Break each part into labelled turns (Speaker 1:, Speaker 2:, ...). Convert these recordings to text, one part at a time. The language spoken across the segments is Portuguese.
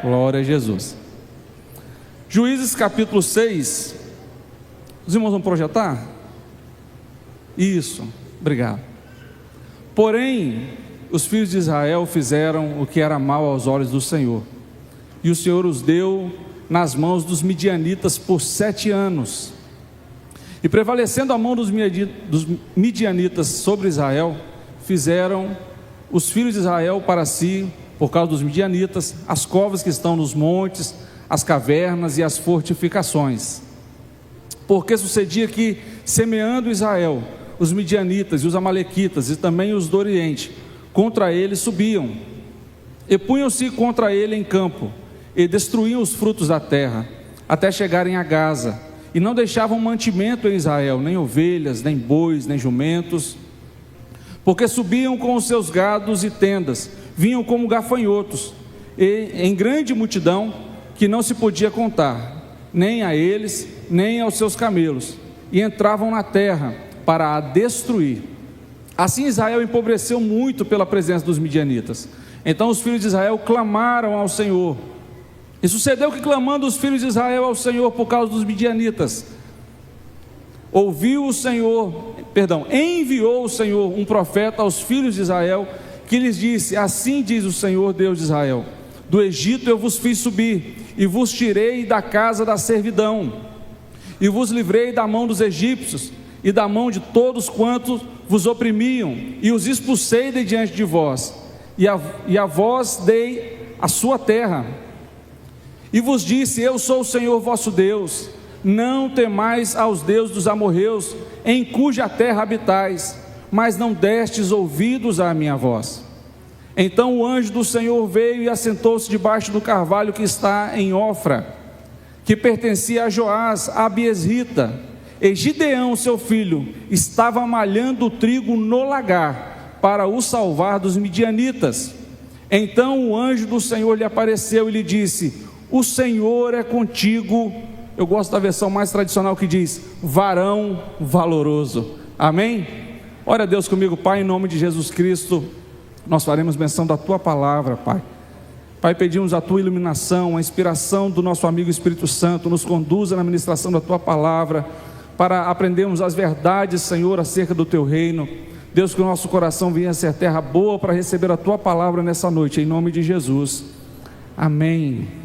Speaker 1: Glória a Jesus. Juízes capítulo 6. Os irmãos vão projetar? Isso, obrigado. Porém, os filhos de Israel fizeram o que era mal aos olhos do Senhor, e o Senhor os deu nas mãos dos midianitas por 7 anos. E prevalecendo a mão dos midianitas sobre Israel, fizeram os filhos de Israel para si, por causa dos midianitas, as covas que estão nos montes, as cavernas e as fortificações. Porque sucedia que, semeando Israel, os midianitas e os amalequitas e também os do Oriente, contra ele subiam, e punham-se contra ele em campo, e destruíam os frutos da terra, até chegarem a Gaza, e não deixavam mantimento em Israel, nem ovelhas, nem bois, nem jumentos, porque subiam com os seus gados e tendas, vinham como gafanhotos, e em grande multidão, que não se podia contar, nem a eles, nem aos seus camelos, e entravam na terra para a destruir. Assim Israel empobreceu muito pela presença dos midianitas. Então os filhos de Israel clamaram ao Senhor, e sucedeu que, clamando os filhos de Israel ao Senhor por causa dos midianitas, enviou o Senhor um profeta aos filhos de Israel, que lhes disse: assim diz o Senhor Deus de Israel: do Egito eu vos fiz subir, e vos tirei da casa da servidão, e vos livrei da mão dos egípcios, e da mão de todos quantos vos oprimiam, e os expulsei de diante de vós, e a vós dei a sua terra, e vos disse: eu sou o Senhor vosso Deus, não temais aos deuses dos amorreus, em cuja terra habitais, mas não destes ouvidos à minha voz. Então o anjo do Senhor veio e assentou-se debaixo do carvalho que está em Ofra, que pertencia a Joás, a Abiesrita, e Gideão seu filho estava malhando o trigo no lagar, para o salvar dos midianitas. Então o anjo do Senhor lhe apareceu e lhe disse: o Senhor é contigo. Eu gosto da versão mais tradicional que diz: varão valoroso. Amém? Ora a Deus comigo. Pai, em nome de Jesus Cristo, nós faremos menção da Tua palavra, Pai. Pai, pedimos a Tua iluminação, a inspiração do nosso amigo Espírito Santo, nos conduza na ministração da Tua palavra, para aprendermos as verdades, Senhor, acerca do Teu reino. Deus, que o nosso coração venha a ser terra boa para receber a Tua palavra nessa noite, em nome de Jesus. Amém.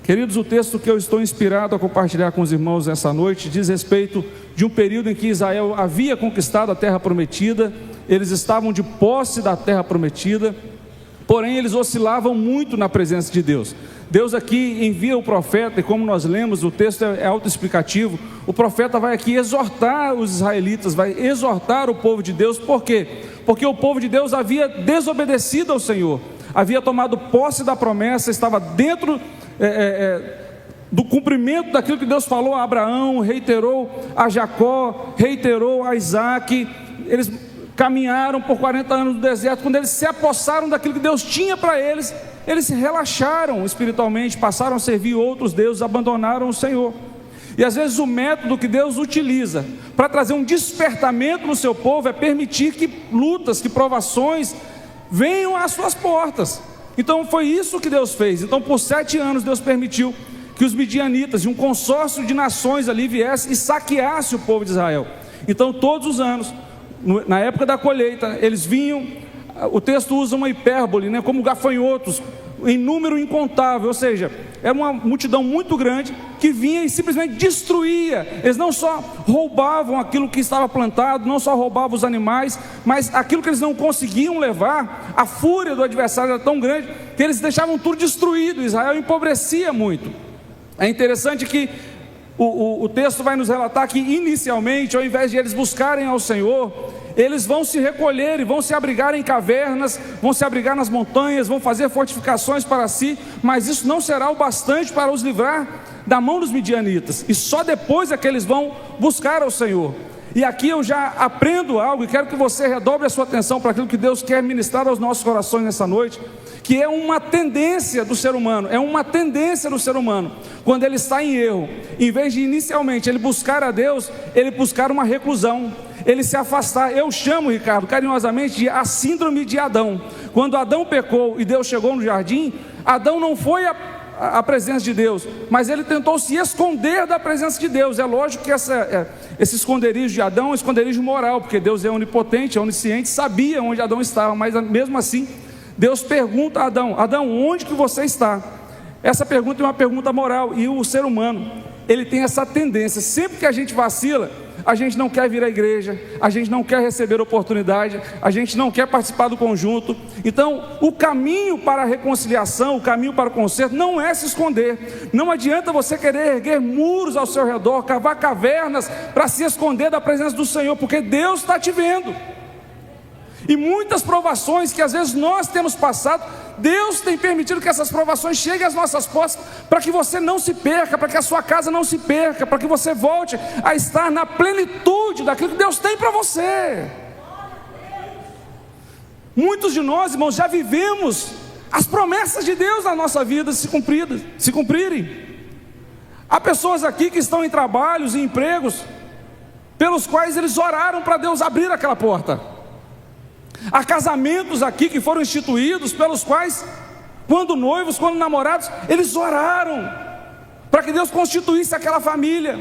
Speaker 1: Queridos, o texto que eu estou inspirado a compartilhar com os irmãos nessa noite diz respeito de um período em que Israel havia conquistado a terra prometida, eles estavam de posse da terra prometida, porém eles oscilavam muito na presença de Deus. Deus aqui envia o profeta, e como nós lemos, o texto é autoexplicativo. O profeta vai aqui exortar os israelitas, vai exortar o povo de Deus. Por quê? Porque o povo de Deus havia desobedecido ao Senhor, havia tomado posse da promessa, estava dentro do cumprimento daquilo que Deus falou a Abraão, reiterou a Jacó, reiterou a Isaac. Eles caminharam por 40 anos no deserto. Quando eles se apossaram daquilo que Deus tinha para eles, eles se relaxaram espiritualmente, passaram a servir outros deuses, abandonaram o Senhor. E às vezes o método que Deus utiliza para trazer um despertamento no seu povo é permitir que lutas, que provações venham às suas portas. Então foi isso que Deus fez. Então por 7 anos Deus permitiu que os midianitas e um consórcio de nações ali viesse e saqueasse o povo de Israel. Então todos os anos, na época da colheita, eles vinham, o texto usa uma hipérbole, como gafanhotos, em número incontável, ou seja, era uma multidão muito grande que vinha e simplesmente destruía. Eles não só roubavam aquilo que estava plantado, não só roubavam os animais, mas aquilo que eles não conseguiam levar, a fúria do adversário era tão grande que eles deixavam tudo destruído. Israel empobrecia muito. É interessante que o texto vai nos relatar que inicialmente, ao invés de eles buscarem ao Senhor, eles vão se recolher e vão se abrigar em cavernas, vão se abrigar nas montanhas, vão fazer fortificações para si, mas isso não será o bastante para os livrar da mão dos midianitas, e só depois é que eles vão buscar ao Senhor. E aqui eu já aprendo algo, e quero que você redobre a sua atenção para aquilo que Deus quer ministrar aos nossos corações nessa noite, que é uma tendência do ser humano, quando ele está em erro, em vez de inicialmente ele buscar a Deus, ele buscar uma reclusão, ele se afastar. Eu chamo, Ricardo, carinhosamente de a síndrome de Adão. Quando Adão pecou e Deus chegou no jardim, Adão não foi a presença de Deus, mas ele tentou se esconder da presença de Deus. É lógico que esse esconderijo de Adão é um esconderijo moral, porque Deus é onipotente, é onisciente, sabia onde Adão estava, mas mesmo assim, Deus pergunta a Adão: Adão, onde que você está? Essa pergunta é uma pergunta moral, e o ser humano, ele tem essa tendência, sempre que a gente vacila, a gente não quer vir à igreja, a gente não quer receber oportunidade, a gente não quer participar do conjunto. Então, o caminho para a reconciliação, o caminho para o conserto, não é se esconder. Não adianta você querer erguer muros ao seu redor, cavar cavernas para se esconder da presença do Senhor, porque Deus está te vendo. E muitas provações que às vezes nós temos passado, Deus tem permitido que essas provações cheguem às nossas portas, para que você não se perca, para que a sua casa não se perca, para que você volte a estar na plenitude daquilo que Deus tem para você. Muitos de nós, irmãos, já vivemos as promessas de Deus na nossa vida se cumprirem. Há pessoas aqui que estão em trabalhos e empregos, pelos quais eles oraram para Deus abrir aquela porta. Há casamentos aqui que foram instituídos, pelos quais, quando noivos, quando namorados, eles oraram para que Deus constituísse aquela família.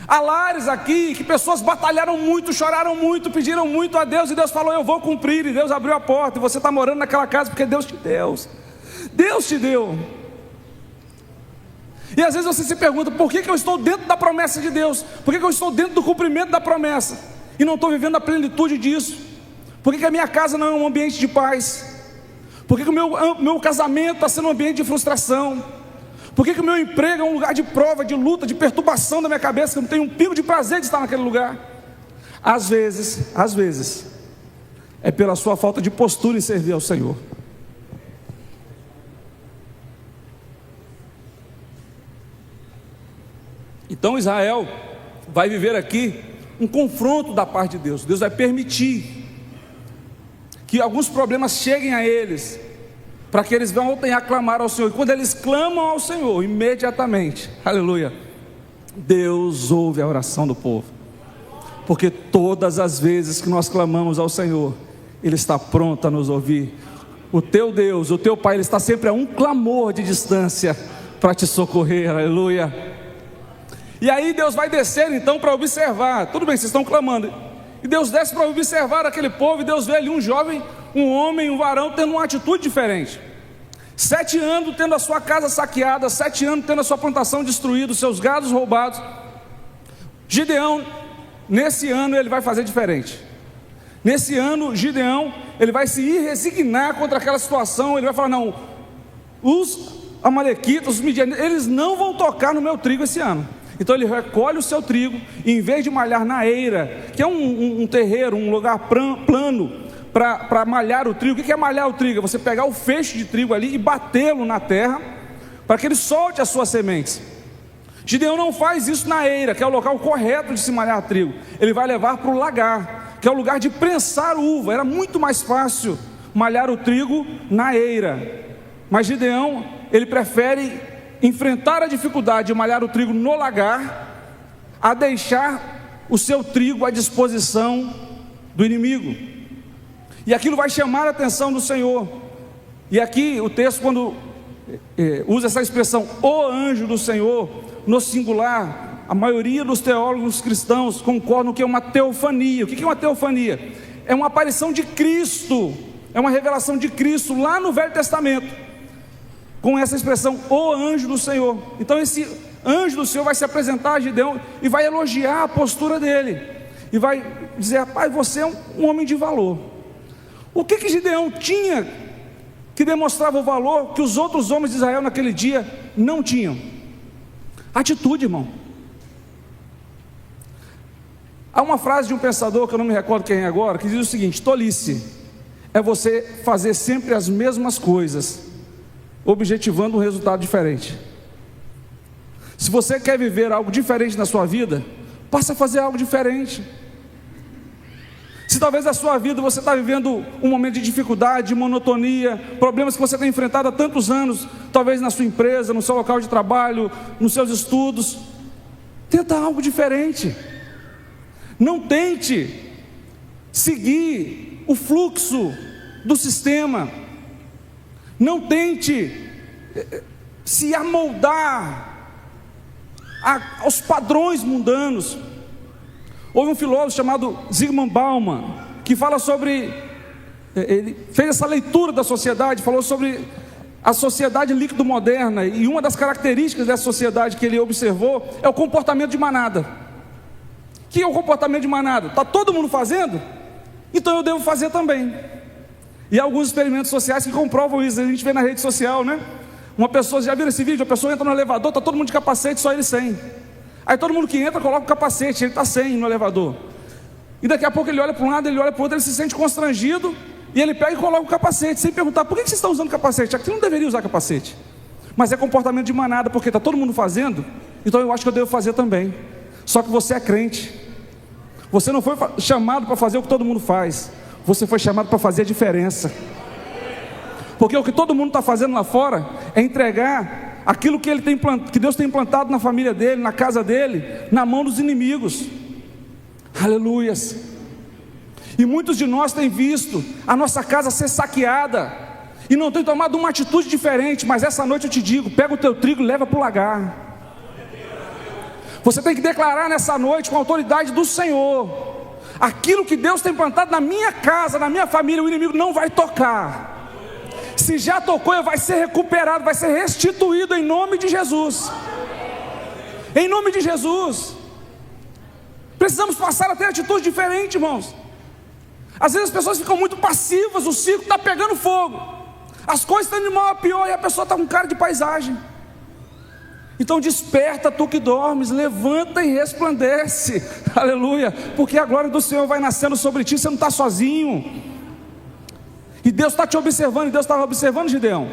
Speaker 1: Há lares aqui que pessoas batalharam muito, choraram muito, pediram muito a Deus, e Deus falou: eu vou cumprir, e Deus abriu a porta, e você está morando naquela casa porque Deus te deu. Deus te deu. E às vezes você se pergunta: por que eu estou dentro da promessa de Deus? Por que eu estou dentro do cumprimento da promessa e não estou vivendo a plenitude disso? Por que a minha casa não é um ambiente de paz? Por que o meu casamento está sendo um ambiente de frustração? Por que o meu emprego é um lugar de prova, de luta, de perturbação da minha cabeça, que eu não tenho um pingo de prazer de estar naquele lugar? Às vezes, é pela sua falta de postura em servir ao Senhor. Então Israel vai viver aqui um confronto da parte de Deus. Deus vai permitir que alguns problemas cheguem a eles, para que eles voltem a clamar ao Senhor. E quando eles clamam ao Senhor, imediatamente, aleluia, Deus ouve a oração do povo. Porque todas as vezes que nós clamamos ao Senhor, Ele está pronto a nos ouvir. O teu Deus, o teu Pai, Ele está sempre a um clamor de distância para te socorrer, aleluia. E aí Deus vai descer então para observar. Tudo bem, vocês estão clamando. E Deus desce para observar aquele povo, e Deus vê ali um jovem, um homem, um varão, tendo uma atitude diferente. 7 anos tendo a sua casa saqueada, 7 anos tendo a sua plantação destruída, os seus gados roubados. Gideão, nesse ano ele vai fazer diferente. Nesse ano, Gideão, ele vai se resignar contra aquela situação. Ele vai falar: não, os amalequitas, os midianitas, eles não vão tocar no meu trigo esse ano. Então ele recolhe o seu trigo, e em vez de malhar na eira, que é um terreiro, um lugar plano para malhar o trigo. O que é malhar o trigo? É você pegar o feixe de trigo ali e batê-lo na terra, para que ele solte as suas sementes. Gideão não faz isso na eira, que é o local correto de se malhar trigo. Ele vai levar para o lagar, que é o lugar de prensar uva. Era muito mais fácil malhar o trigo na eira, mas Gideão, ele prefere enfrentar a dificuldade de malhar o trigo no lagar, a deixar o seu trigo à disposição do inimigo. E aquilo vai chamar a atenção do Senhor. E aqui o texto, quando usa essa expressão, o anjo do Senhor, no singular, a maioria dos teólogos cristãos concordam que é uma teofania. O que é uma teofania? É uma aparição de Cristo, é uma revelação de Cristo lá no Velho Testamento, com essa expressão, o anjo do Senhor. Então esse anjo do Senhor vai se apresentar a Gideão e vai elogiar a postura dele, e vai dizer: rapaz, você é um homem de valor. O que Gideão tinha que demonstrava o valor que os outros homens de Israel naquele dia não tinham? Atitude, irmão. Há uma frase de um pensador, que eu não me recordo quem é agora, que diz o seguinte: tolice é você fazer sempre as mesmas coisas, objetivando um resultado diferente. Se você quer viver algo diferente na sua vida, passa a fazer algo diferente. Se talvez na sua vida você está vivendo um momento de dificuldade, de monotonia, problemas que você tem enfrentado há tantos anos, talvez na sua empresa, no seu local de trabalho, nos seus estudos, tenta algo diferente. Não tente seguir o fluxo do sistema. Não tente se amoldar aos padrões mundanos. Houve um filósofo chamado Zygmunt Bauman, que fala sobre, ele fez essa leitura da sociedade, falou sobre a sociedade líquido moderna, e uma das características dessa sociedade que ele observou é o comportamento de manada. O que é o comportamento de manada? Está todo mundo fazendo? Então eu devo fazer também. E há alguns experimentos sociais que comprovam isso, a gente vê na rede social, né? Uma pessoa, já viram esse vídeo? A pessoa entra no elevador, está todo mundo de capacete, só ele sem. Aí todo mundo que entra coloca o capacete, ele está sem no elevador. E daqui a pouco ele olha para um lado, ele olha para o outro, ele se sente constrangido, e ele pega e coloca o capacete, sem perguntar: por que vocês estão usando capacete? Aqui não deveria usar capacete. Mas é comportamento de manada, porque está todo mundo fazendo, então eu acho que eu devo fazer também. Só que você é crente. Você não foi chamado para fazer o que todo mundo faz. Você foi chamado para fazer a diferença. Porque o que todo mundo está fazendo lá fora é entregar aquilo que que Deus tem implantado na família dele, na casa dele, na mão dos inimigos. Aleluias. E muitos de nós têm visto a nossa casa ser saqueada e não têm tomado uma atitude diferente. Mas essa noite eu te digo: pega o teu trigo e leva para o lagar. Você tem que declarar nessa noite, com a autoridade do Senhor, aquilo que Deus tem plantado na minha casa, na minha família, o inimigo não vai tocar. Se já tocou, vai ser recuperado, vai ser restituído em nome de Jesus. Em nome de Jesus. Precisamos passar a ter atitude diferente, irmãos. Às vezes as pessoas ficam muito passivas, o circo está pegando fogo, as coisas estão de mal a pior, e a pessoa está com cara de paisagem. Então desperta, tu que dormes, levanta e resplandece, aleluia, porque a glória do Senhor vai nascendo sobre ti, você não está sozinho, e Deus está te observando. E Deus estava observando Gideão.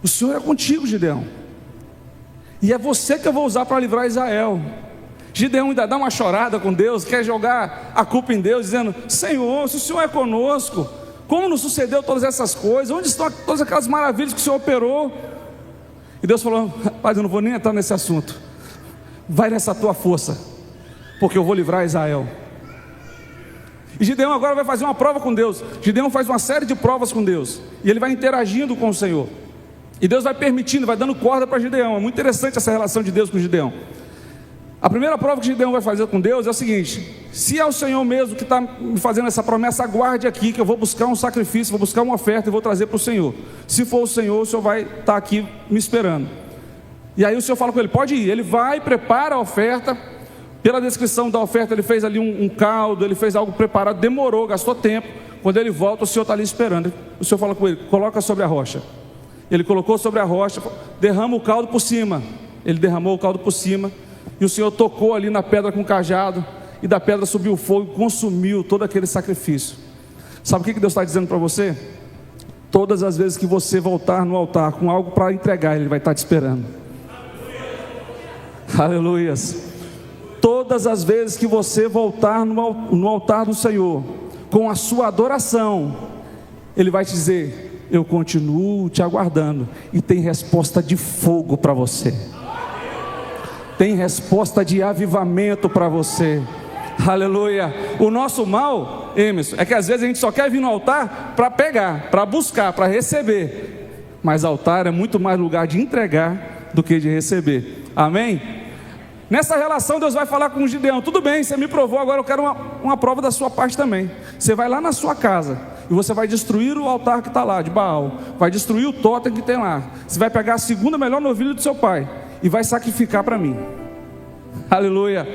Speaker 1: O Senhor é contigo, Gideão, e é você que eu vou usar para livrar Israel. Gideão ainda dá uma chorada com Deus, quer jogar a culpa em Deus, dizendo: Senhor, se o Senhor é conosco, como nos sucedeu todas essas coisas? Onde estão todas aquelas maravilhas que o Senhor operou? E Deus falou: rapaz, eu não vou nem entrar nesse assunto, vai nessa tua força, porque eu vou livrar Israel. E Gideão agora vai fazer uma prova com Deus. Gideão faz uma série de provas com Deus, e ele vai interagindo com o Senhor, e Deus vai permitindo, vai dando corda para Gideão. É muito interessante essa relação de Deus com Gideão. A primeira prova que Gideão vai fazer com Deus é o seguinte: se é o Senhor mesmo que está me fazendo essa promessa, aguarde aqui, que eu vou buscar um sacrifício, vou buscar uma oferta e vou trazer para o Senhor. Se for o Senhor vai estar aqui me esperando. E aí o Senhor fala com ele: pode ir. Ele vai, prepara a oferta. Pela descrição da oferta, ele fez ali um caldo, ele fez algo preparado, demorou, gastou tempo. Quando ele volta, o Senhor está ali esperando. O Senhor fala com ele: coloca sobre a rocha. Ele colocou sobre a rocha, derrama o caldo por cima. Ele derramou o caldo por cima, e o Senhor tocou ali na pedra com o cajado, e da pedra subiu o fogo e consumiu todo aquele sacrifício. Sabe o que Deus está dizendo para você? Todas as vezes que você voltar no altar com algo para entregar, Ele vai estar te esperando. Aleluias. Todas as vezes que você voltar no altar do Senhor com a sua adoração, Ele vai te dizer: eu continuo te aguardando, e tem resposta de fogo para você. Tem resposta de avivamento para você. Aleluia. O nosso mal, Emerson, é que às vezes a gente só quer vir no altar para pegar, para buscar, para receber. Mas altar é muito mais lugar de entregar do que de receber. Amém? Nessa relação Deus vai falar com Gideão: tudo bem, você me provou, agora eu quero uma prova da sua parte também. Você vai lá na sua casa e você vai destruir o altar que está lá de Baal, vai destruir o tótem que tem lá. Você vai pegar a segunda melhor novilha do seu pai e vai sacrificar para mim. Aleluia.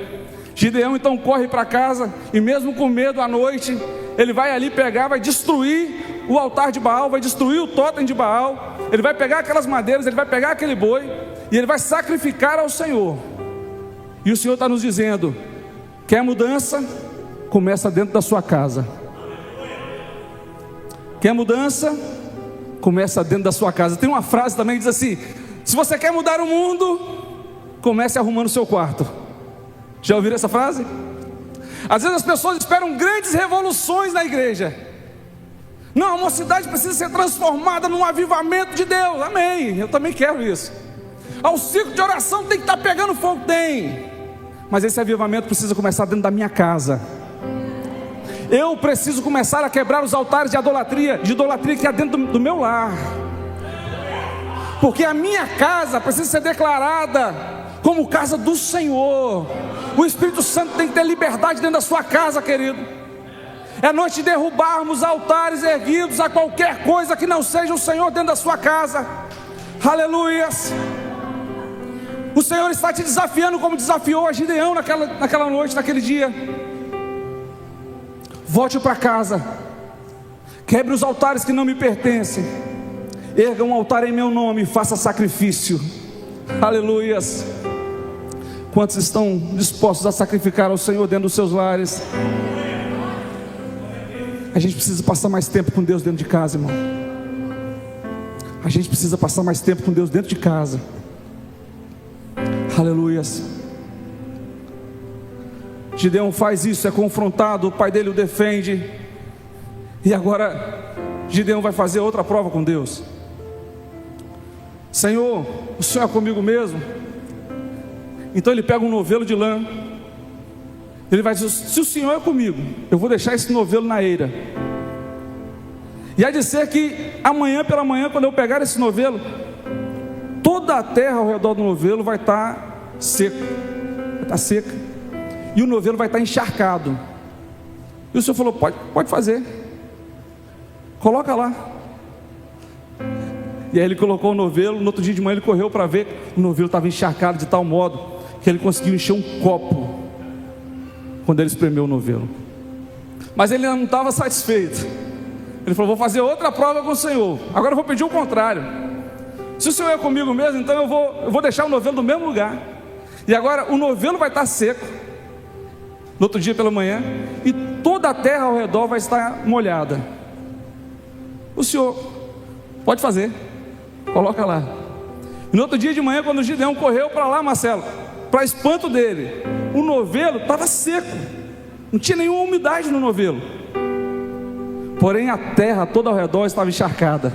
Speaker 1: Gideão então corre para casa, e mesmo com medo à noite, ele vai ali pegar, vai destruir o altar de Baal, vai destruir o tótem de Baal. Ele vai pegar aquelas madeiras, ele vai pegar aquele boi, e ele vai sacrificar ao Senhor. E o Senhor está nos dizendo: quer mudança? Começa dentro da sua casa. Quer mudança? Começa dentro da sua casa. Tem uma frase também que diz assim: se você quer mudar o mundo, comece arrumando o seu quarto. Já ouviram essa frase? Às vezes as pessoas esperam grandes revoluções na igreja. Não, a mocidade precisa ser transformada num avivamento de Deus. Amém, eu também quero isso. O ciclo de oração tem que estar pegando fogo. Tem. Mas esse avivamento precisa começar dentro da minha casa. Eu preciso começar a quebrar os altares de idolatria que há dentro do meu lar. Porque a minha casa precisa ser declarada como casa do Senhor. O Espírito Santo tem que ter liberdade dentro da sua casa, querido. É noite de derrubarmos altares erguidos a qualquer coisa que não seja o Senhor dentro da sua casa. Aleluias. O Senhor está te desafiando como desafiou a Gideão naquela noite, naquele dia. Volte para casa. Quebre os altares que não me pertencem. Erga um altar em meu nome e faça sacrifício. Aleluias. Quantos estão dispostos a sacrificar ao Senhor dentro dos seus lares? A gente precisa passar mais tempo com Deus dentro de casa, irmão. A gente precisa passar mais tempo com Deus dentro de casa. Aleluias. Gideão faz isso, é confrontado, o pai dele o defende. E agora Gideão vai fazer outra prova com Deus. Senhor, o Senhor é comigo mesmo? Então ele pega um novelo de lã. Ele vai dizer: se o Senhor é comigo, eu vou deixar esse novelo na eira. E há de ser que amanhã pela manhã, quando eu pegar esse novelo, toda a terra ao redor do novelo vai estar seca. Vai estar seca. E o novelo vai estar encharcado. E o Senhor falou: pode fazer. Coloca lá. E aí ele colocou o novelo. No outro dia de manhã ele correu para ver. O novelo estava encharcado de tal modo que ele conseguiu encher um copo quando ele espremeu o novelo. Mas ele não estava satisfeito. Ele falou: vou fazer outra prova com o Senhor. Agora eu vou pedir o contrário. Se o Senhor é comigo mesmo, então eu vou deixar o novelo no mesmo lugar. E agora o novelo vai estar seco no outro dia pela manhã, e toda a terra ao redor vai estar molhada. O Senhor pode fazer. Coloca lá. E no outro dia de manhã, quando o Gideão correu para lá, Marcelo, para espanto dele, o novelo estava seco. Não tinha nenhuma umidade no novelo. Porém a terra toda ao redor estava encharcada.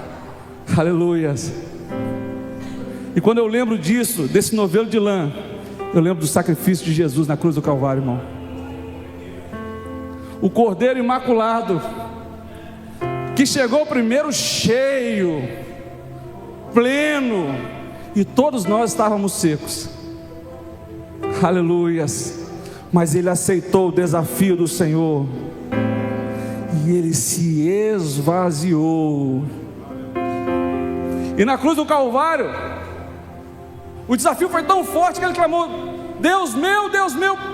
Speaker 1: Aleluias. E quando eu lembro disso, desse novelo de lã, eu lembro do sacrifício de Jesus na cruz do Calvário, irmão. O Cordeiro Imaculado, que chegou primeiro cheio, pleno, e todos nós estávamos secos. Aleluias. Mas ele aceitou o desafio do Senhor, e ele se esvaziou. E na cruz do Calvário, o desafio foi tão forte que ele clamou: Deus meu,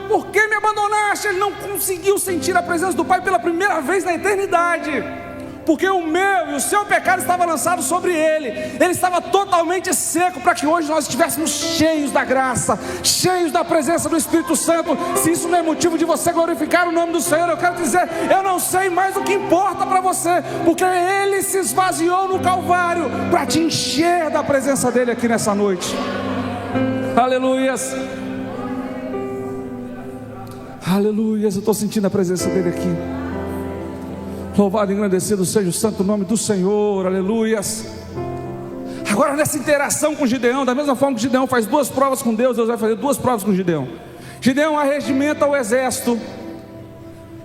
Speaker 1: por que me abandonaste? Ele não conseguiu sentir a presença do Pai pela primeira vez na eternidade, porque o meu e o seu pecado estava lançado sobre ele. Ele estava totalmente seco, para que hoje nós estivéssemos cheios da graça, cheios da presença do Espírito Santo. Se isso não é motivo de você glorificar o nome do Senhor, eu quero dizer, eu não sei mais o que importa para você, porque ele se esvaziou no Calvário para te encher da presença dele aqui nessa noite. Aleluias. Aleluias, eu estou sentindo a presença dele aqui. Louvado e engrandecido seja o santo nome do Senhor. Aleluias. Agora nessa interação com Gideão, da mesma forma que Gideão faz duas provas com Deus, Deus vai fazer duas provas com Gideão. Gideão arregimenta o exército,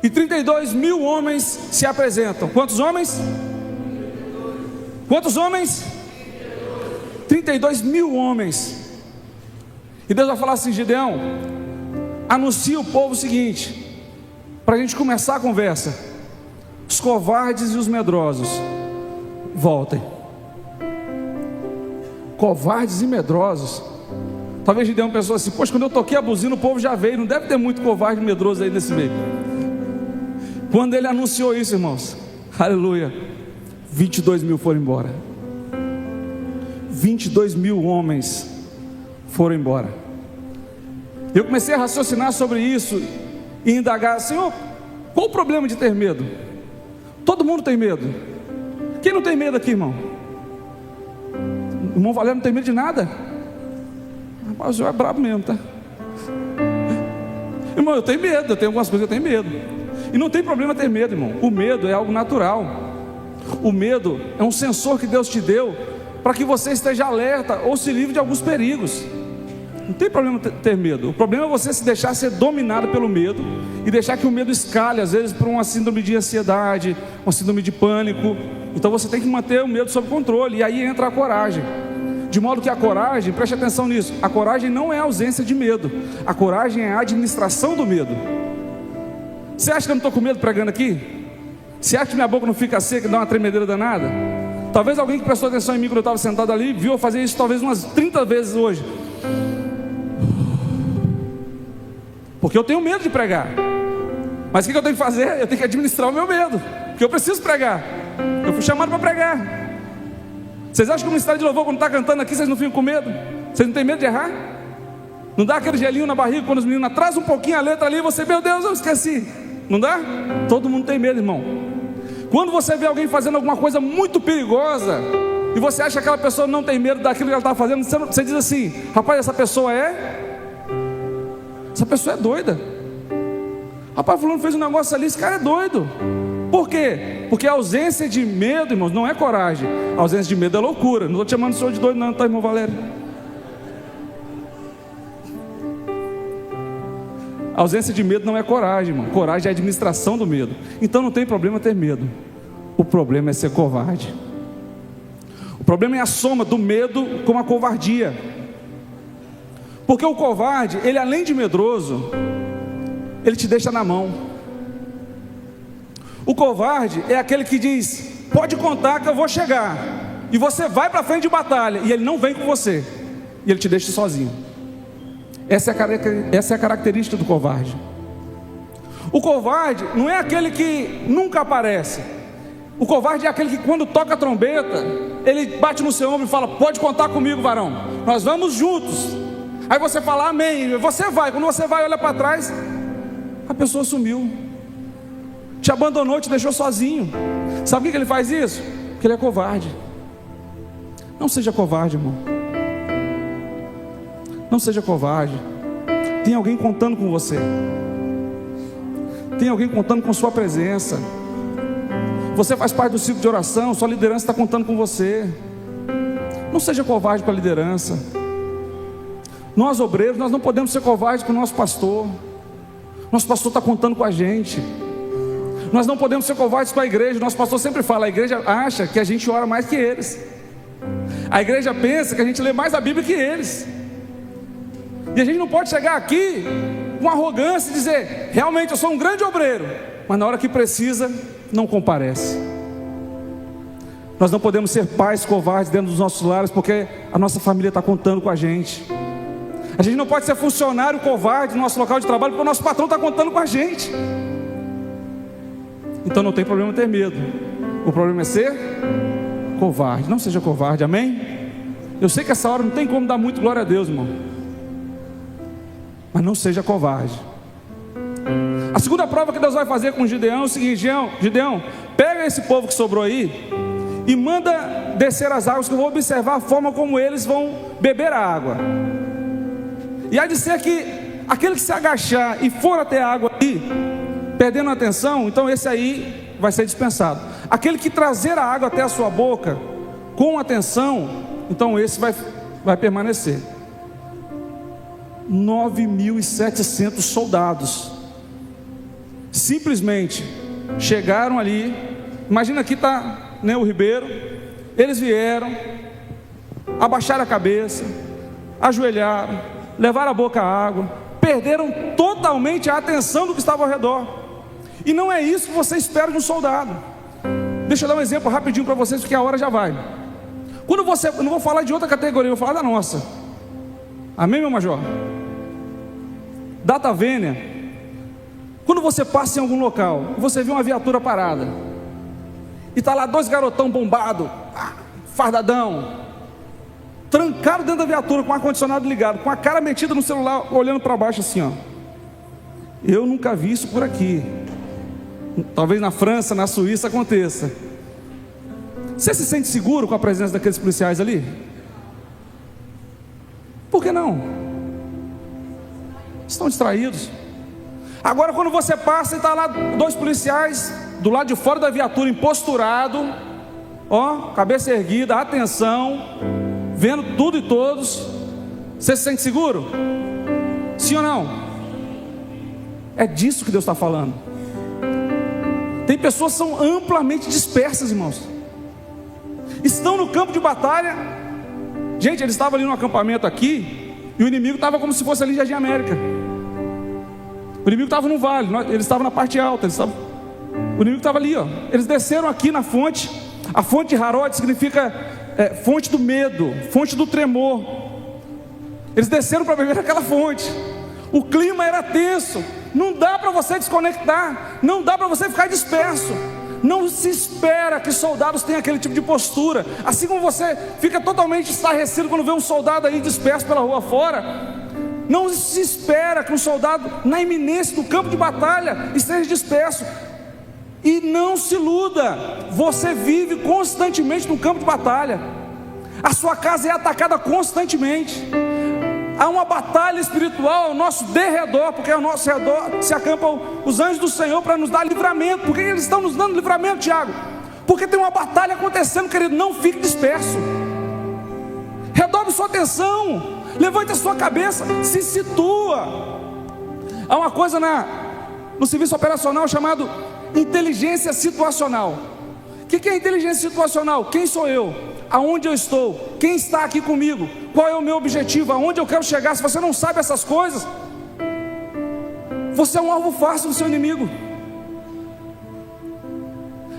Speaker 1: e 32 mil homens se apresentam. Quantos homens? Quantos homens? 32 mil homens. E Deus vai falar assim: Gideão, anuncia o povo o seguinte, para a gente começar a conversa: os covardes e os medrosos voltem. Covardes e medrosos. Talvez Gideão pensou assim: poxa, quando eu toquei a buzina o povo já veio, não deve ter muito covarde e medroso aí nesse meio. Quando ele anunciou isso, irmãos, aleluia, 22 mil foram embora. 22 mil homens foram embora. Eu comecei a raciocinar sobre isso e indagar: Senhor, qual o problema de ter medo? Todo mundo tem medo. Quem não tem medo aqui, irmão? O irmão Valério não tem medo de nada? Mas o senhor é brabo mesmo, tá? Irmão, eu tenho medo, eu tenho algumas coisas que eu tenho medo. E não tem problema ter medo, irmão. O medo é algo natural. O medo é um sensor que Deus te deu para que você esteja alerta ou se livre de alguns perigos. Não tem problema ter medo. O problema é você se deixar ser dominado pelo medo e deixar que o medo escale, às vezes, por uma síndrome de ansiedade, uma síndrome de pânico. Então você tem que manter o medo sob controle, e aí entra a coragem. De modo que a coragem, preste atenção nisso, a coragem não é a ausência de medo, a coragem é a administração do medo. Você acha que eu não estou com medo pregando aqui? Você acha que minha boca não fica seca e dá uma tremedeira danada? Talvez alguém que prestou atenção em mim quando eu estava sentado ali, viu eu fazer isso talvez umas 30 vezes hoje. Porque eu tenho medo de pregar. Mas o que eu tenho que fazer? Eu tenho que administrar o meu medo, porque eu preciso pregar. Eu fui chamado para pregar. Vocês acham que o ministério de louvor, quando está cantando aqui, vocês não ficam com medo? Vocês não têm medo de errar? Não dá aquele gelinho na barriga quando os meninos atrasam um pouquinho a letra ali e você, meu Deus, eu esqueci. Não dá? Todo mundo tem medo, irmão. Quando você vê alguém fazendo alguma coisa muito perigosa e você acha que aquela pessoa não tem medo daquilo que ela está fazendo, você diz assim: rapaz, essa pessoa é doida. Rapaz, fulano fez um negócio ali, esse cara é doido. Por quê? Porque a ausência de medo, irmãos, não é coragem. A ausência de medo é loucura. Não estou te chamando o senhor de doido não, tá, irmão Valério? A ausência de medo não é coragem, irmão. Coragem é a administração do medo. Então não tem problema ter medo. O problema é ser covarde. O problema é a soma do medo com a covardia. Porque o covarde, ele além de medroso, ele te deixa na mão. O covarde é aquele que diz: pode contar que eu vou chegar. E você vai para frente de batalha, e ele não vem com você, e ele te deixa sozinho. Essa é a característica do covarde. O covarde não é aquele que nunca aparece. O covarde é aquele que, quando toca a trombeta, ele bate no seu ombro e fala: pode contar comigo, varão, nós vamos juntos. Aí você fala amém, você vai. Quando você vai, olha para trás, a pessoa sumiu, te abandonou, te deixou sozinho. Sabe por que ele faz isso? Porque ele é covarde. Não seja covarde, irmão. Não seja covarde. Tem alguém contando com você. Tem alguém contando com sua presença. Você faz parte do ciclo de oração, sua liderança está contando com você. Não seja covarde para a liderança. Nós obreiros, nós não podemos ser covardes com o nosso pastor. Nosso pastor está contando com a gente. Nós não podemos ser covardes com a igreja. Nosso pastor sempre fala: a igreja acha que a gente ora mais que eles. A igreja pensa que a gente lê mais a Bíblia que eles. E a gente não pode chegar aqui com arrogância e dizer: realmente eu sou um grande obreiro, mas na hora que precisa, não comparece. Nós não podemos ser pais covardes dentro dos nossos lares, porque a nossa família está contando com a gente. A gente não pode ser funcionário covarde no nosso local de trabalho, porque o nosso patrão está contando com a gente. Então não tem problema ter medo. O problema é ser covarde. Não seja covarde, amém? Eu sei que essa hora não tem como dar muito glória a Deus, irmão, mas não seja covarde. A segunda prova que Deus vai fazer com Gideão é o seguinte: Gideão, pega esse povo que sobrou aí e manda descer as águas, que eu vou observar a forma como eles vão beber a água. E há de ser que aquele que se agachar e for até a água aí, perdendo a atenção, então esse aí vai ser dispensado. Aquele que trazer a água até a sua boca com atenção, então esse vai permanecer. 9.700 soldados simplesmente chegaram ali. Imagina que está, né, o ribeiro. Eles vieram, abaixaram a cabeça, ajoelharam, levaram a boca à água, perderam totalmente a atenção do que estava ao redor. E não é isso que você espera de um soldado. Deixa eu dar um exemplo rapidinho para vocês, porque a hora já vai. Quando você, eu não vou falar de outra categoria, eu vou falar da nossa. Amém, meu major? Data vênia. Quando você passa em algum local, você vê uma viatura parada, e está lá dois garotão bombado, fardadão, trancado dentro da viatura, com o ar-condicionado ligado, com a cara metida no celular, olhando para baixo assim, ó. Eu nunca vi isso por aqui. Talvez na França, na Suíça aconteça. Você se sente seguro com a presença daqueles policiais ali? Por que não? Estão distraídos. Agora quando você passa e está lá dois policiais do lado de fora da viatura, emposturado, ó, cabeça erguida, atenção, vendo tudo e todos, Você se sente seguro? Sim ou não? É disso que Deus está falando. Tem pessoas que são amplamente dispersas, irmãos. Estão no campo de batalha. Gente, eles estavam ali no acampamento aqui, e o inimigo estava como se fosse ali em Jardim América. O inimigo estava no vale, eles estavam na parte alta. O inimigo estava ali, ó. Eles desceram aqui na fonte. A fonte de Harod significa fonte do medo, fonte do tremor. Eles desceram para beber aquela fonte. O clima era tenso. Não dá para você desconectar, não dá para você ficar disperso. Não se espera que soldados tenham aquele tipo de postura. Assim como você fica totalmente estarrecido quando vê um soldado aí disperso pela rua fora, não se espera que um soldado na iminência do campo de batalha esteja disperso. E não se iluda, você vive constantemente no campo de batalha. A sua casa é atacada constantemente. Há uma batalha espiritual ao nosso derredor, porque ao nosso redor se acampam os anjos do Senhor para nos dar livramento. Por que eles estão nos dando livramento, Tiago? Porque tem uma batalha acontecendo, querido. Não fique disperso. Redobre sua atenção, levante a sua cabeça, se situa. Há uma coisa no serviço operacional chamado inteligência situacional. O que é inteligência situacional? Quem sou eu? Aonde eu estou? Quem está aqui comigo? Qual é o meu objetivo? Aonde eu quero chegar? Se você não sabe essas coisas, você é um alvo fácil do seu inimigo.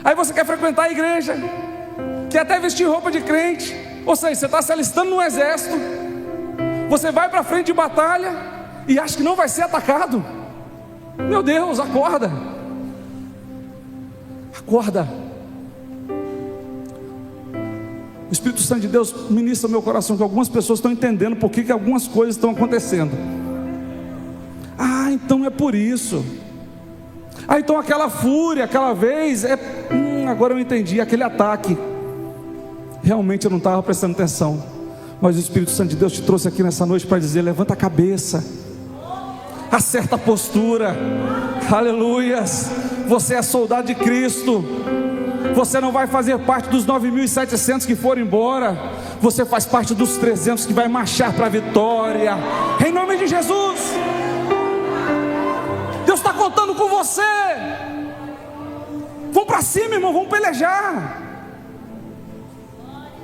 Speaker 1: Aí você quer frequentar a igreja, quer até vestir roupa de crente, ou seja, você está se alistando no exército, você vai para frente de batalha e acha que não vai ser atacado. Meu Deus, acorda. Acorda. O Espírito Santo de Deus ministra no meu coração que algumas pessoas estão entendendo por que algumas coisas estão acontecendo. Ah, então é por isso. Ah, então aquela fúria, aquela vez agora eu entendi, aquele ataque. Realmente eu não estava prestando atenção, mas o Espírito Santo de Deus te trouxe aqui nessa noite para dizer: levanta a cabeça, acerta a postura. Aleluias. Você é soldado de Cristo. Você não vai fazer parte dos 9.700 que foram embora. Você faz parte dos 300 que vai marchar para a vitória. Em nome de Jesus. Deus está contando com você. Vamos para cima, irmão. Vamos pelejar.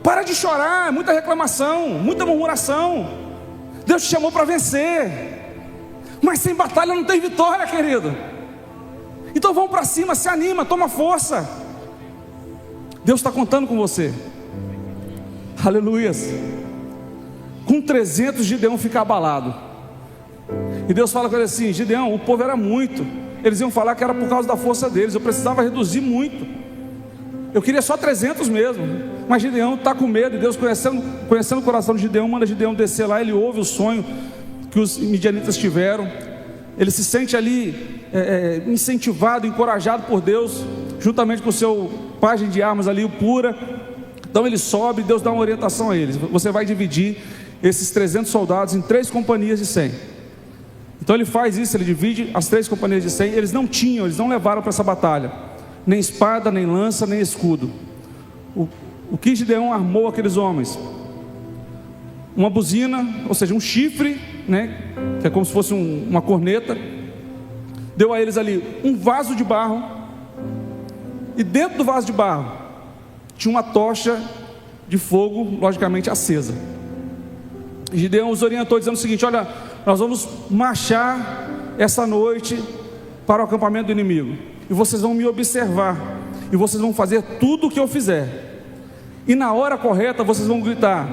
Speaker 1: Para de chorar. Muita reclamação, muita murmuração. Deus te chamou para vencer. Mas sem batalha não tem vitória, querido. Então vamos para cima. Se anima, toma força. Deus está contando com você. Aleluias. Com 300 Gideão fica abalado. E Deus fala com ele assim: Gideão, o povo era muito. Eles iam falar que era por causa da força deles. Eu precisava reduzir muito. Eu queria só 300 mesmo. Mas Gideão está com medo. E Deus, conhecendo o coração de Gideão, manda Gideão descer lá. Ele ouve o sonho que os midianitas tiveram. Ele se sente ali incentivado, encorajado por Deus, juntamente com o seu pajem de armas ali, o Pura. Então ele sobe, Deus dá uma orientação a eles: você vai dividir esses 300 soldados em 3 companhias de 100. Então ele faz isso, ele divide as 3 companhias de 100. Eles não levaram para essa batalha nem espada, nem lança, nem escudo. O que Gideão armou aqueles homens? Uma buzina, ou seja, um chifre, né, que é como se fosse uma corneta. Deu a eles ali um vaso de barro, e dentro do vaso de barro tinha uma tocha de fogo, logicamente acesa. E Gideão os orientou dizendo o seguinte: olha, nós vamos marchar essa noite para o acampamento do inimigo, e vocês vão me observar, e vocês vão fazer tudo o que eu fizer, e na hora correta vocês vão gritar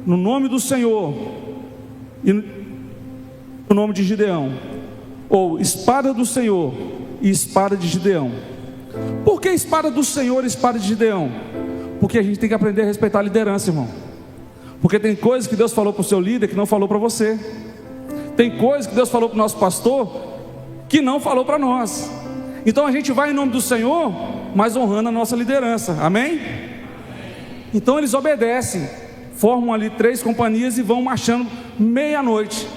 Speaker 1: no nome do Senhor e no nome de Gideão, ou espada do Senhor e espada de Gideão. Por que espada do Senhor e espada de Gideão? Porque a gente tem que aprender a respeitar a liderança, irmão. Porque tem coisas que Deus falou para o seu líder que não falou para você. Tem coisas que Deus falou para o nosso pastor que não falou para nós. Então a gente vai em nome do Senhor, mas honrando a nossa liderança. Amém? Então eles obedecem, formam ali 3 companhias e vão marchando meia-noite.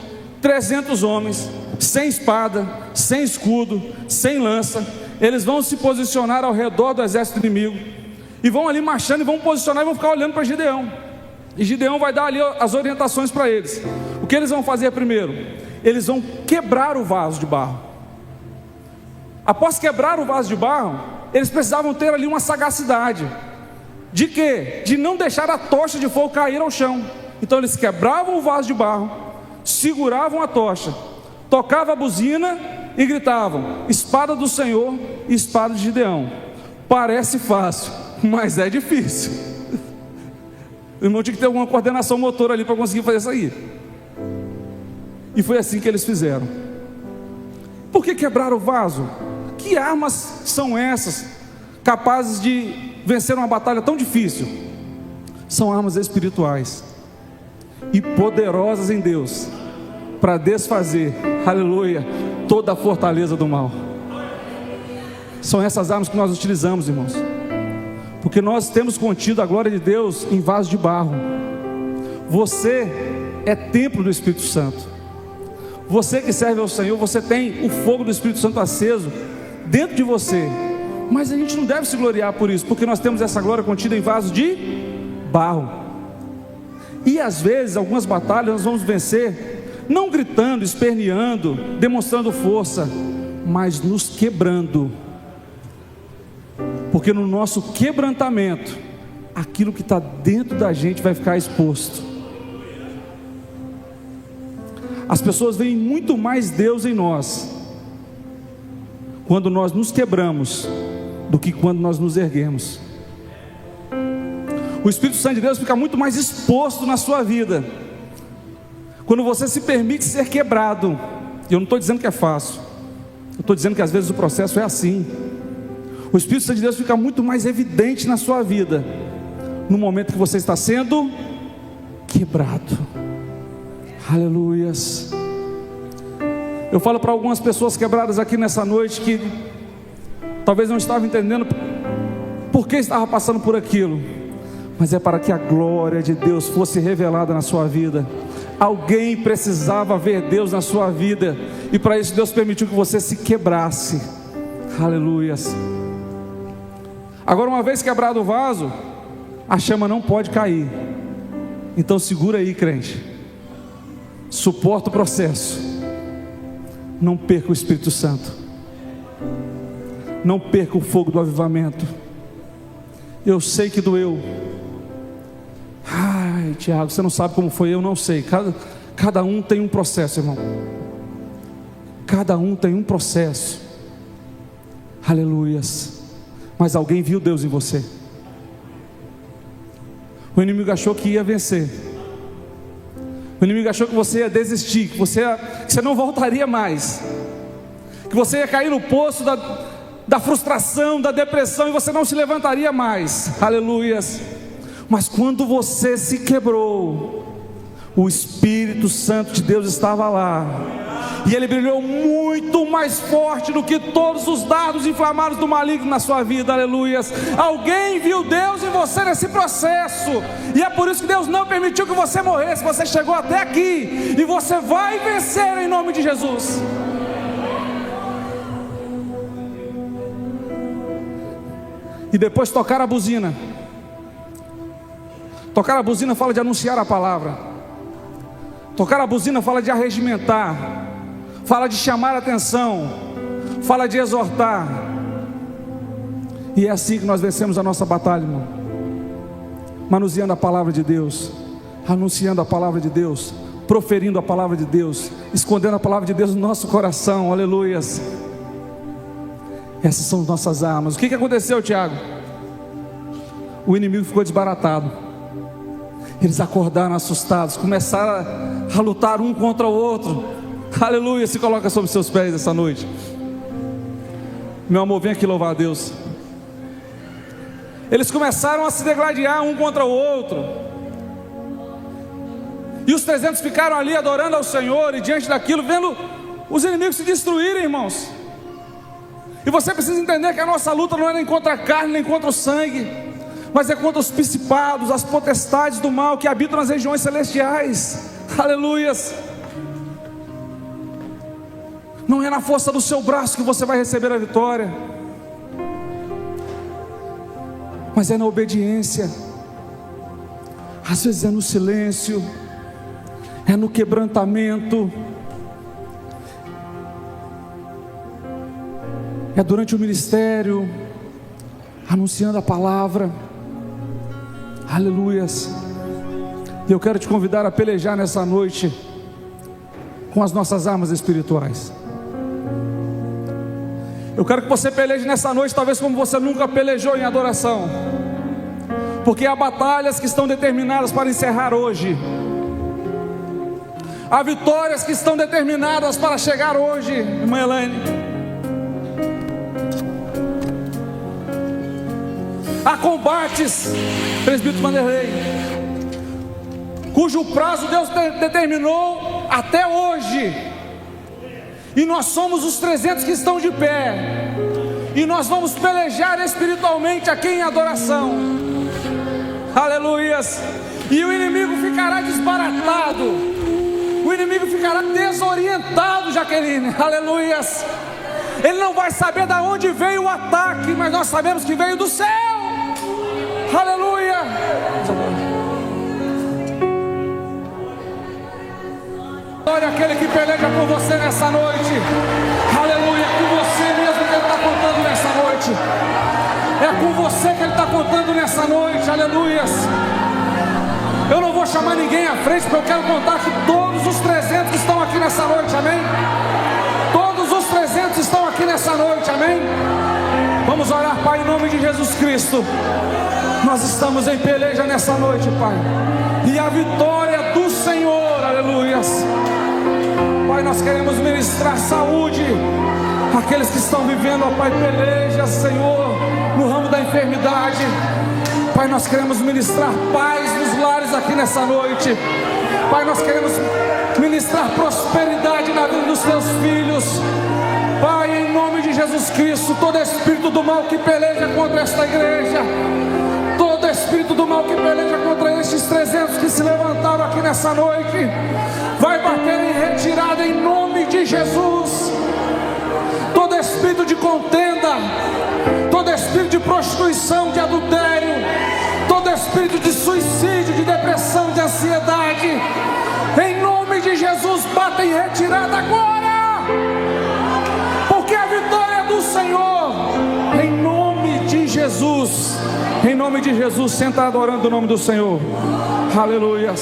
Speaker 1: 300 homens, sem espada, sem escudo, sem lança. Eles vão se posicionar ao redor do exército inimigo, e vão ali marchando, e vão posicionar, e vão ficar olhando para Gideão. E Gideão vai dar ali as orientações para eles. O que eles vão fazer primeiro? Eles vão quebrar o vaso de barro. Após quebrar o vaso de barro, eles precisavam ter ali uma sagacidade. De quê? De não deixar a tocha de fogo cair ao chão. Então eles quebravam o vaso de barro, seguravam a tocha, tocavam a buzina e gritavam: espada do Senhor e espada de Gideão. Parece fácil, mas é difícil. O irmão tinha que ter alguma coordenação motora ali para conseguir fazer isso aí. E foi assim que eles fizeram. Por que quebraram o vaso? Que armas são essas capazes de vencer uma batalha tão difícil? São armas espirituais e poderosas em Deus para desfazer, aleluia, toda a fortaleza do mal. São essas armas que nós utilizamos, irmãos, porque nós temos contido a glória de Deus em vaso de barro. Você é templo do Espírito Santo. Você que serve ao Senhor, você tem o fogo do Espírito Santo aceso dentro de você. Mas a gente não deve se gloriar por isso, porque nós temos essa glória contida em vaso de barro. E às vezes, algumas batalhas nós vamos vencer, não gritando, esperneando, demonstrando força, mas nos quebrando. Porque no nosso quebrantamento, aquilo que está dentro da gente vai ficar exposto. As pessoas veem muito mais Deus em nós quando nós nos quebramos do que quando nós nos erguemos. O Espírito Santo de Deus fica muito mais exposto na sua vida quando você se permite ser quebrado. E eu não estou dizendo que é fácil, eu estou dizendo que às vezes o processo é assim. O Espírito Santo de Deus fica muito mais evidente na sua vida no momento que você está sendo quebrado. Aleluias. Eu falo para algumas pessoas quebradas aqui nessa noite que talvez não estavam entendendo por que estava passando por aquilo, mas é para que a glória de Deus fosse revelada na sua vida. Alguém precisava ver Deus na sua vida, e para isso Deus permitiu que você se quebrasse. Aleluias. Agora, uma vez quebrado o vaso, a chama não pode cair. Então segura aí, crente, suporta o processo, não perca o Espírito Santo, não perca o fogo do avivamento. Eu sei que doeu. Ai, Tiago, você não sabe como foi. Eu não sei. Cada um tem um processo, irmão. Cada um tem um processo. Aleluias. Mas alguém viu Deus em você. O inimigo achou que ia vencer. O inimigo achou que você ia desistir, que você não voltaria mais, que você ia cair no poço da frustração, da depressão, e você não se levantaria mais. Aleluias. Mas quando você se quebrou, o Espírito Santo de Deus estava lá, e ele brilhou muito mais forte do que todos os dardos inflamados do maligno na sua vida. Aleluias. Alguém viu Deus em você nesse processo, e é por isso que Deus não permitiu que você morresse. Você chegou até aqui, e você vai vencer em nome de Jesus. E depois tocar a buzina. Tocar a buzina fala de anunciar a palavra. Tocar a buzina fala de arregimentar, fala de chamar a atenção, fala de exortar. E é assim que nós vencemos a nossa batalha, irmão. Manuseando a palavra de Deus, anunciando a palavra de Deus, proferindo a palavra de Deus, escondendo a palavra de Deus no nosso coração. Aleluias. Essas são as nossas armas. O que aconteceu, Tiago? O inimigo ficou desbaratado. Eles acordaram assustados, começaram a lutar um contra o outro. Aleluia. Se coloca sobre seus pés essa noite. Meu amor, vem aqui louvar a Deus. Eles começaram a se degladiar um contra o outro, e os 300 ficaram ali adorando ao Senhor, e diante daquilo, vendo os inimigos se destruírem, irmãos. E você precisa entender que a nossa luta não é nem contra a carne, nem contra o sangue, mas é contra os principados, as potestades do mal que habitam nas regiões celestiais. Aleluias. Não é na força do seu braço que você vai receber a vitória, mas é na obediência. Às vezes é no silêncio, é no quebrantamento, é durante o ministério, anunciando a palavra. Aleluias. E eu quero te convidar a pelejar nessa noite com as nossas armas espirituais. Eu quero que você peleje nessa noite, talvez como você nunca pelejou em adoração, porque há batalhas que estão determinadas para encerrar hoje, há vitórias que estão determinadas para chegar hoje, irmã Elaine. Há combates, presbítero Vanderlei, cujo prazo Deus determinou até hoje, e nós somos os 300 que estão de pé, e nós vamos pelejar espiritualmente aqui em adoração. Aleluias. E o inimigo ficará desbaratado, o inimigo ficará desorientado, Jaqueline. Aleluias. Ele não vai saber de onde veio o ataque, mas nós sabemos que veio do céu. Aleluia. Glória àquele que peleja por você nessa noite. Aleluia. É com você mesmo que Ele está contando nessa noite. É com você que Ele está contando nessa noite. Aleluias. Eu não vou chamar ninguém à frente, porque eu quero contar que todos os 300 que estão aqui nessa noite, amém? Todos os 300 estão aqui nessa noite, amém? Vamos orar, Pai, em nome de Jesus Cristo. Nós estamos em peleja nessa noite, Pai, e a vitória do Senhor, aleluias. Pai, nós queremos ministrar saúde àqueles que estão vivendo, ó Pai, peleja, Senhor, no ramo da enfermidade. Pai, nós queremos ministrar paz nos lares aqui nessa noite. Pai, nós queremos ministrar prosperidade na vida dos teus filhos. Pai, em nome de Jesus Cristo, todo espírito do mal que peleja contra esta igreja, todo espírito do mal que peleja contra estes 300 que se levantaram aqui nessa noite, vai bater em retirada em nome de Jesus. Todo espírito de contenda, todo espírito de prostituição, de adultério, todo espírito de suicídio, de depressão, de ansiedade, em nome de Jesus, bata em retirada agora, porque a vitória é do Senhor. Em nome de Jesus, em nome de Jesus, senta adorando o nome do Senhor. Aleluia.